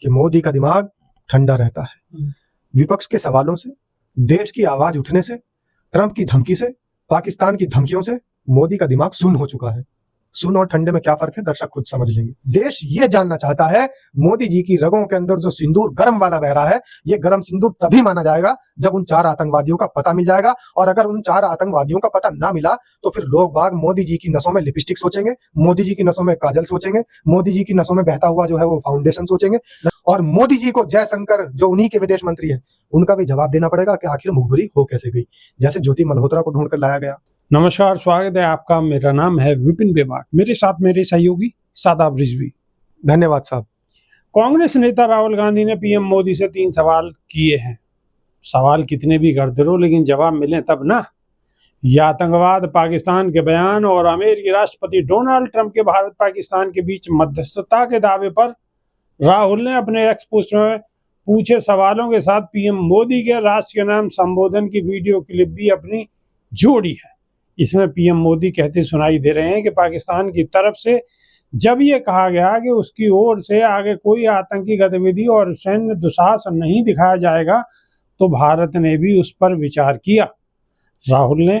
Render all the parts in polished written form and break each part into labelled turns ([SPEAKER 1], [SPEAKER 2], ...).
[SPEAKER 1] कि मोदी का दिमाग ठंडा रहता है। विपक्ष के सवालों से, देश की आवाज उठने से, ट्रंप की धमकी से, पाकिस्तान की धमकियों से मोदी का दिमाग सुन्न हो चुका है। सुन्न और ठंडे में क्या फर्क है, दर्शक खुद समझ लेंगे। देश ये जानना चाहता है मोदी जी की रगों के अंदर जो सिंदूर गर्म वाला बह रहा है, ये गर्म सिंदूर तभी माना जाएगा जब उन 4 आतंकवादियों का पता मिल जाएगा। और अगर उन 4 आतंकवादियों का पता ना मिला तो फिर लोग बाग मोदी जी की नसों में लिपस्टिक सोचेंगे, मोदी जी की नसों में काजल सोचेंगे, मोदी जी की नसों में बहता हुआ जो है वो फाउंडेशन सोचेंगे। और मोदी जी को जयशंकर जो उन्हीं के विदेश मंत्री है, उनका भी जवाब देना पड़ेगा कि आखिर मुखबिरी हो कैसे गई, जैसे ज्योति मल्होत्रा को ढूंढ कर लाया गया।
[SPEAKER 2] नमस्कार, स्वागत है आपका। मेरा नाम है विपिन बेबाक, मेरे साथ मेरे सहयोगी शादाब रिजवी।
[SPEAKER 1] धन्यवाद साहब।
[SPEAKER 2] कांग्रेस नेता राहुल गांधी ने पीएम मोदी से 3 सवाल किए हैं। सवाल कितने भी करते रहो, लेकिन जवाब मिले तब ना। ये आतंकवाद, पाकिस्तान के बयान और अमेरिकी राष्ट्रपति डोनाल्ड ट्रंप के भारत पाकिस्तान के बीच मध्यस्थता के दावे पर राहुल ने अपने एक्स पोस्ट में पूछे सवालों के साथ पीएम मोदी के राष्ट्र के नाम संबोधन की वीडियो क्लिप भी अपनी जोड़ी है। इसमें पीएम मोदी कहते सुनाई दे रहे हैं कि पाकिस्तान की तरफ से जब ये कहा गया कि उसकी ओर से आगे कोई आतंकी गतिविधि और सैन्य दुस्साहस नहीं दिखाया जाएगा, तो भारत ने भी उस पर विचार किया। राहुल ने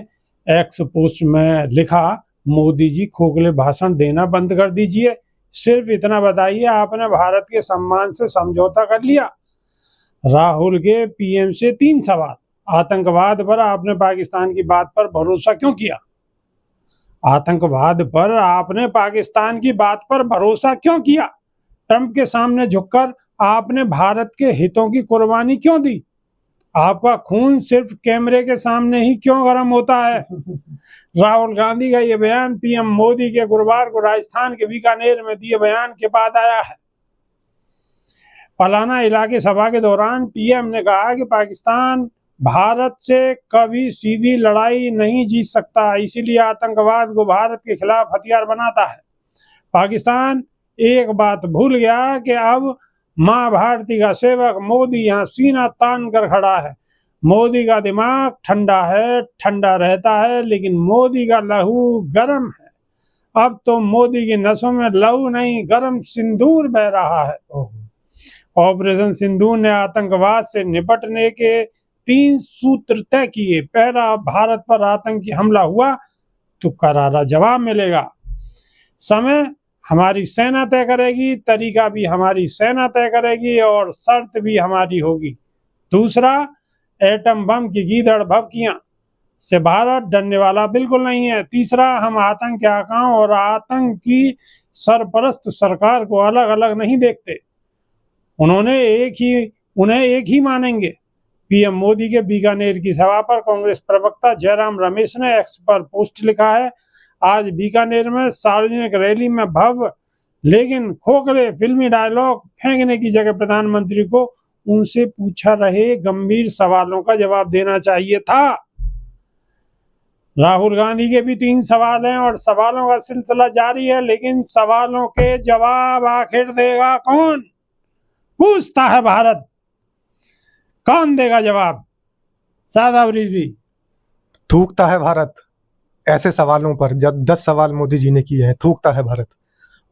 [SPEAKER 2] एक्स पोस्ट में लिखा, मोदी जी खोखले भाषण देना बंद कर दीजिए, सिर्फ इतना बताइए आपने भारत के सम्मान से समझौता कर लिया। राहुल के पीएम से 3 सवाल। आतंकवाद पर आपने पाकिस्तान की बात पर भरोसा क्यों किया? आतंकवाद पर आपने पाकिस्तान की बात पर भरोसा क्यों किया? ट्रंप के सामने झुककर आपने भारत के हितों की कुर्बानी क्यों दी? आपका खून सिर्फ कैमरे के सामने ही क्यों गर्म होता है? राहुल गांधी का यह बयान पीएम मोदी के गुरुवार को राजस्थान के बीकानेर में दिए बयान के बाद आया है। पलाना इलाके सभा के दौरान पीएम ने कहा कि पाकिस्तान भारत से कभी सीधी लड़ाई नहीं जीत सकता, इसीलिए आतंकवाद को भारत के खिलाफ हथियार बनाता है। पाकिस्तान एक बात भूल गया कि अब माँ भारती का सेवक मोदी यहाँ सीना तान कर खड़ा है। मोदी का दिमाग ठंडा है, ठंडा रहता है, लेकिन मोदी का लहू गर्म है। अब तो मोदी की नसों में लहू नहीं, गर्म सिंदूर बह रहा है। ऑपरेशन सिंदूर ने आतंकवाद से निपटने के 3 सूत्र तय किए। पहला, भारत पर आतंकी हमला हुआ तो करारा जवाब मिलेगा। समय हमारी सेना तय करेगी, तरीका भी हमारी सेना तय करेगी और शर्त भी हमारी होगी। दूसरा, एटम बम की गीदड़ भभकियां से भारत डरने वाला बिल्कुल नहीं है। तीसरा, हम आतंक के आकाओं और आतंक की सरपरस्त सरकार को अलग अलग नहीं देखते, उन्हें एक ही मानेंगे। पीएम मोदी के बीकानेर की सभा पर कांग्रेस प्रवक्ता जयराम रमेश ने एक्स पर पोस्ट लिखा है, आज बीकानेर में सार्वजनिक रैली में भव्य लेकिन खोखले फिल्मी डायलॉग फेंकने की जगह प्रधानमंत्री को उनसे पूछा रहे गंभीर सवालों का जवाब देना चाहिए था। राहुल गांधी के भी 3 सवाल हैं और सवालों का सिलसिला जारी है, लेकिन सवालों के जवाब आखिर देगा कौन? पूछता है भारत, कौन देगा जवाब? शादाब रिजवी।
[SPEAKER 1] थूकता है भारत ऐसे सवालों पर। जब 10 सवाल मोदी जी ने किए हैं, थूकता है भारत।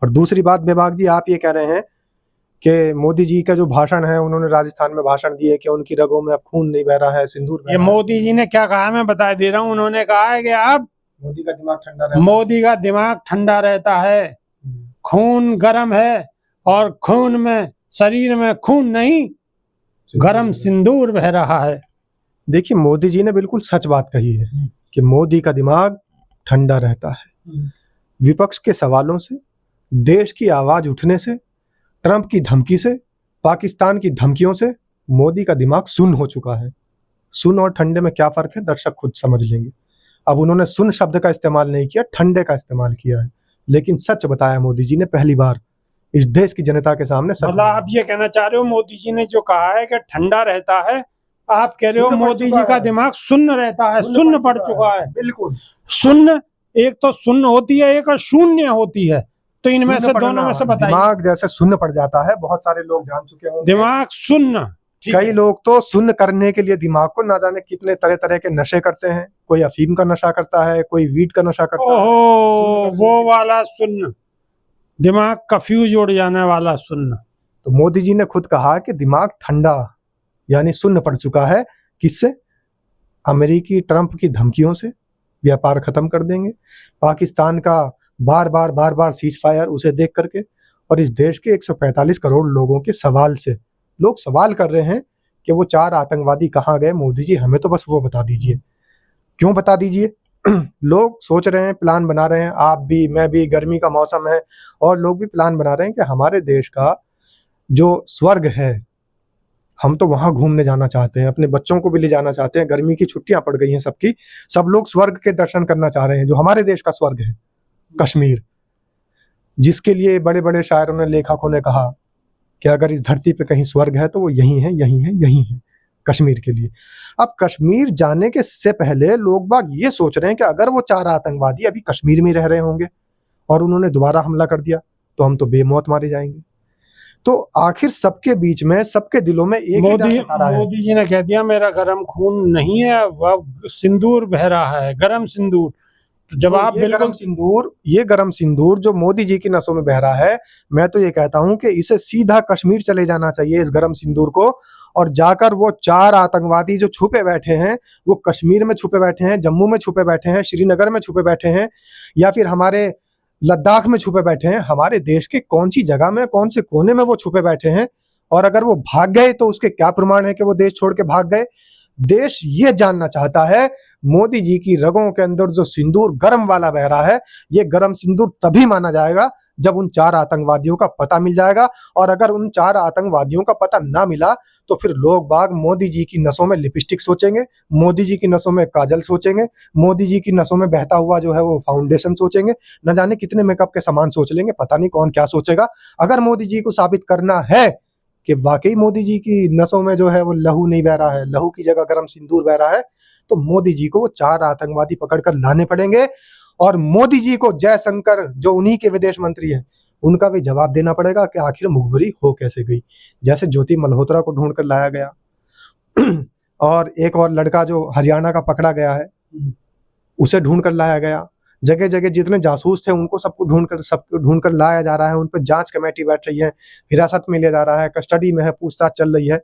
[SPEAKER 1] और दूसरी बात बेबाक जी, आप ये कह रहे हैं कि मोदी जी का जो भाषण है, उन्होंने राजस्थान में भाषण दिए कि उनकी रगों में अब खून नहीं बह रहा है, सिंदूर बह
[SPEAKER 2] ये
[SPEAKER 1] रहा है।
[SPEAKER 2] मोदी जी ने क्या कहा मैं बता दे रहा हूँ। उन्होंने कहा है कि अब
[SPEAKER 1] मोदी का दिमाग ठंडा रहता है।
[SPEAKER 2] मोदी का दिमाग ठंडा रहता है, खून गर्म है और खून में, शरीर में खून नहीं, गर्म सिंदूर बह रहा है।
[SPEAKER 1] देखिए, मोदी जी ने बिल्कुल सच बात कही है कि मोदी का दिमाग ठंडा रहता है। विपक्ष के सवालों से, देश की आवाज उठने से, ट्रंप की धमकी से, पाकिस्तान की धमकियों से मोदी का दिमाग सुन्न हो चुका है। सुन्न और ठंडे में क्या फर्क है, दर्शक खुद समझ लेंगे। अब उन्होंने सुन्न शब्द का इस्तेमाल नहीं किया, ठंडे का इस्तेमाल किया है, लेकिन सच बताया मोदी जी ने पहली बार इस देश की जनता के सामने।
[SPEAKER 2] मतलब आप ये कहना चाह रहे हो मोदी जी ने जो कहा है कि ठंडा रहता है, आप कह रहे हो मोदी जी का दिमाग सुन्न रहता है, सुन्न पड़ चुका है।
[SPEAKER 1] बिल्कुल।
[SPEAKER 2] सुन्न, एक तो सुन्न होती है, एक और शून्य होती है, तो इनमें से दोनों में से बताइए।
[SPEAKER 1] दिमाग जैसे सुन्न पड़ जाता है, बहुत सारे लोग जान चुके होंगे।
[SPEAKER 2] दिमाग सुन्न,
[SPEAKER 1] कई लोग तो सुन्न करने के लिए दिमाग को ना जाने कितने तरह तरह के नशे करते हैं। कोई अफीम का नशा करता है, कोई वीट का नशा करता है।
[SPEAKER 2] ओहो, वो वाला सुन्न, दिमाग कफ्यूज उड़ जाने वाला सुन्न।
[SPEAKER 1] तो मोदी जी ने खुद कहा कि दिमाग ठंडा यानी सुन्न पड़ चुका है। किससे? अमेरिकी ट्रंप की धमकियों से। व्यापार खत्म कर देंगे, पाकिस्तान का बार बार सीज फायर उसे देख करके, और इस देश के 145 करोड़ लोगों के सवाल से। लोग सवाल कर रहे हैं कि वो 4 आतंकवादी कहाँ गए, मोदी जी हमें तो बस वो बता दीजिए। क्यों बता दीजिए? लोग सोच रहे हैं, प्लान बना रहे हैं, आप भी, मैं भी, गर्मी का मौसम है और लोग भी प्लान बना रहे हैं कि हमारे देश का जो स्वर्ग है, हम तो वहां घूमने जाना चाहते हैं, अपने बच्चों को भी ले जाना चाहते हैं। गर्मी की छुट्टियां पड़ गई हैं सबकी, सब लोग स्वर्ग के दर्शन करना चाह रहे हैं, जो हमारे देश का स्वर्ग है, कश्मीर, जिसके लिए बड़े बड़े शायरों ने, लेखकों ने कहा कि अगर इस धरती पे कहीं स्वर्ग है तो वो यही है, यही है, यही है, कश्मीर के लिए। अब कश्मीर जाने के से पहले लोग बाग ये सोच रहे हैं कि अगर वो 4 आतंकवादी अभी कश्मीर में रह रहे होंगे और उन्होंने दोबारा हमला कर दिया तो हम तो बेमौत मारे जाएंगे। तो आखिर सबके बीच में, सबके दिलों में एक ही डर सता रहा है।
[SPEAKER 2] मोदी जी ने कह दिया मेरा गर्म खून नहीं है, वह सिंदूर बह रहा है, गरम सिंदूर। तो जवाब बिल्कुल
[SPEAKER 1] ये गरम सिंदूर जो मोदी जी की नसों में बह रहा है, मैं तो ये कहता हूं कि इसे सीधा कश्मीर चले जाना चाहिए, इस गरम सिंदूर को, और जाकर वो 4 आतंकवादी जो छुपे बैठे हैं, वो कश्मीर में छुपे बैठे हैं, जम्मू में छुपे बैठे हैं, श्रीनगर में छुपे बैठे हैं, या फिर हमारे लद्दाख में छुपे बैठे हैं, हमारे देश के कौन सी जगह में, कौन से कोने में वो छुपे बैठे हैं, और अगर वो भाग गए तो उसके क्या प्रमाण है कि वो देश छोड़ के भाग गए। देश ये जानना चाहता है मोदी जी की रगों के अंदर जो सिंदूर गरम वाला बह रहा है, ये गरम सिंदूर तभी माना जाएगा जब उन 4 आतंकवादियों का पता मिल जाएगा। और अगर उन 4 आतंकवादियों का पता ना मिला तो फिर लोग बाग मोदी जी की नसों में लिपस्टिक सोचेंगे, मोदी जी की नसों में काजल सोचेंगे, मोदी जी की नसों में बहता हुआ जो है वो फाउंडेशन सोचेंगे, न जाने कितने मेकअप के सामान सोच लेंगे, पता नहीं कौन क्या सोचेगा। अगर मोदी जी को साबित करना है कि वाकई मोदी जी की नसों में जो है वो लहू नहीं बह रहा है, लहू की जगह गरम सिंदूर बह रहा है, तो मोदी जी को वो 4 आतंकवादी पकड़कर लाने पड़ेंगे, और मोदी जी को जयशंकर जो उन्हीं के विदेश मंत्री हैं, उनका भी जवाब देना पड़ेगा कि आखिर मुखबिरी हो कैसे गई। जैसे ज्योति मल्होत्रा को ढूंढ कर लाया गया और एक और लड़का जो हरियाणा का पकड़ा गया है उसे ढूंढ कर लाया गया, जगह जगह जितने जासूस थे उनको सबको ढूंढ कर लाया जा रहा है, उन पर जांच कमेटी बैठ रही है, हिरासत में लिया जा रहा है, कस्टडी में है, पूछताछ चल रही है।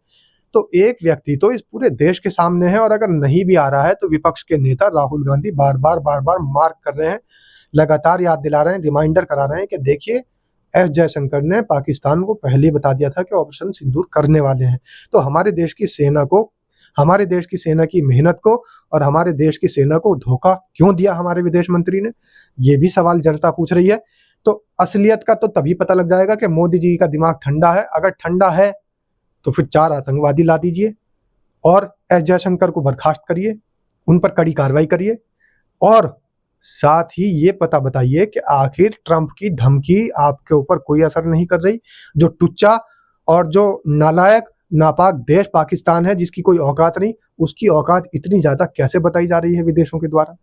[SPEAKER 1] तो एक व्यक्ति तो इस पूरे देश के सामने है, और अगर नहीं भी आ रहा है तो विपक्ष के नेता राहुल गांधी बार बार मार्क कर रहे हैं, लगातार याद दिला रहे हैं, रिमाइंडर करा रहे हैं कि देखिए एस जयशंकर ने पाकिस्तान को पहले ही बता दिया था कि ऑपरेशन सिंदूर करने वाले हैं। तो हमारे देश की सेना को, हमारे देश की सेना की मेहनत को और हमारे देश की सेना को धोखा क्यों दिया हमारे विदेश मंत्री ने, ये भी सवाल जनता पूछ रही है। तो असलियत का तो तभी पता लग जाएगा कि मोदी जी का दिमाग ठंडा है। अगर ठंडा है तो फिर 4 आतंकवादी ला दीजिए और एस जयशंकर को बर्खास्त करिए, उन पर कड़ी कार्रवाई करिए, और साथ ही ये पता बताइए कि आखिर ट्रंप की धमकी आपके ऊपर कोई असर नहीं कर रही। जो टुच्चा और जो नालायक नापाक देश पाकिस्तान है, जिसकी कोई औकात नहीं, उसकी औकात इतनी ज्यादा कैसे बताई जा रही है विदेशों के द्वारा।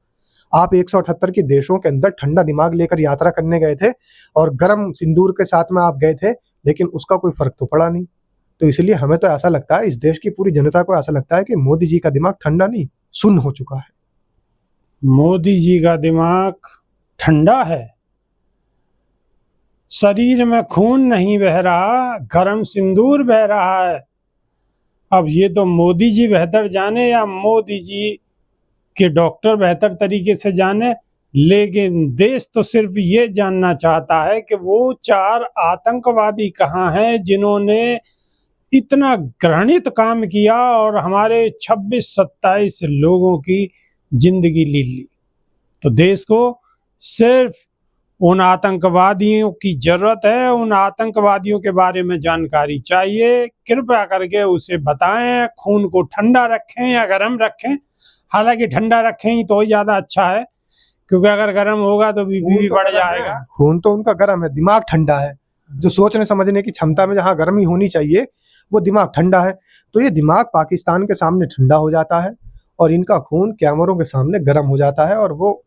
[SPEAKER 1] आप 178 के देशों के अंदर ठंडा दिमाग लेकर यात्रा करने गए थे और गर्म सिंदूर के साथ में आप गए थे, लेकिन उसका कोई फर्क तो पड़ा नहीं। तो इसलिए हमें तो ऐसा लगता है, इस देश की पूरी जनता को ऐसा लगता है कि मोदी जी का दिमाग ठंडा नहीं, सुन्न हो चुका है।
[SPEAKER 2] मोदी जी का दिमाग ठंडा है, शरीर में खून नहीं बह रहा, गरम सिंदूर बह रहा है। अब ये तो मोदी जी बेहतर जाने या मोदी जी के डॉक्टर बेहतर तरीके से जाने, लेकिन देश तो सिर्फ ये जानना चाहता है कि वो 4 आतंकवादी कहाँ हैं जिन्होंने इतना घृणित काम किया और हमारे 26-27 लोगों की जिंदगी ले ली। तो देश को सिर्फ उन आतंकवादियों की जरूरत है, उन आतंकवादियों के बारे में जानकारी चाहिए, कृपया करके उसे बताएं। खून को ठंडा रखें या गर्म रखें, हालांकि ठंडा रखें ही तो ज़्यादा अच्छा है, क्योंकि अगर गर्म होगा तो बीपी भी बढ़ जाएगा।
[SPEAKER 1] खून तो उनका गर्म है, दिमाग ठंडा है। जो सोचने समझने की क्षमता में जहाँ गर्मी होनी चाहिए वो दिमाग ठंडा है। तो ये दिमाग पाकिस्तान के सामने ठंडा हो जाता है और इनका खून कैमरों के सामने गर्म हो जाता है और वो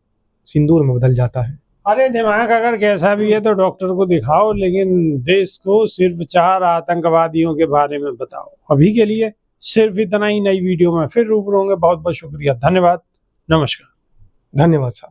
[SPEAKER 1] सिंदूर में बदल जाता है।
[SPEAKER 2] अरे दिमाग अगर कैसा भी है तो डॉक्टर को दिखाओ, लेकिन देश को सिर्फ 4 आतंकवादियों के बारे में बताओ। अभी के लिए सिर्फ इतना ही। नई वीडियो में फिर रूबरू होंगे। बहुत बहुत शुक्रिया, धन्यवाद, नमस्कार।
[SPEAKER 1] धन्यवाद साहब।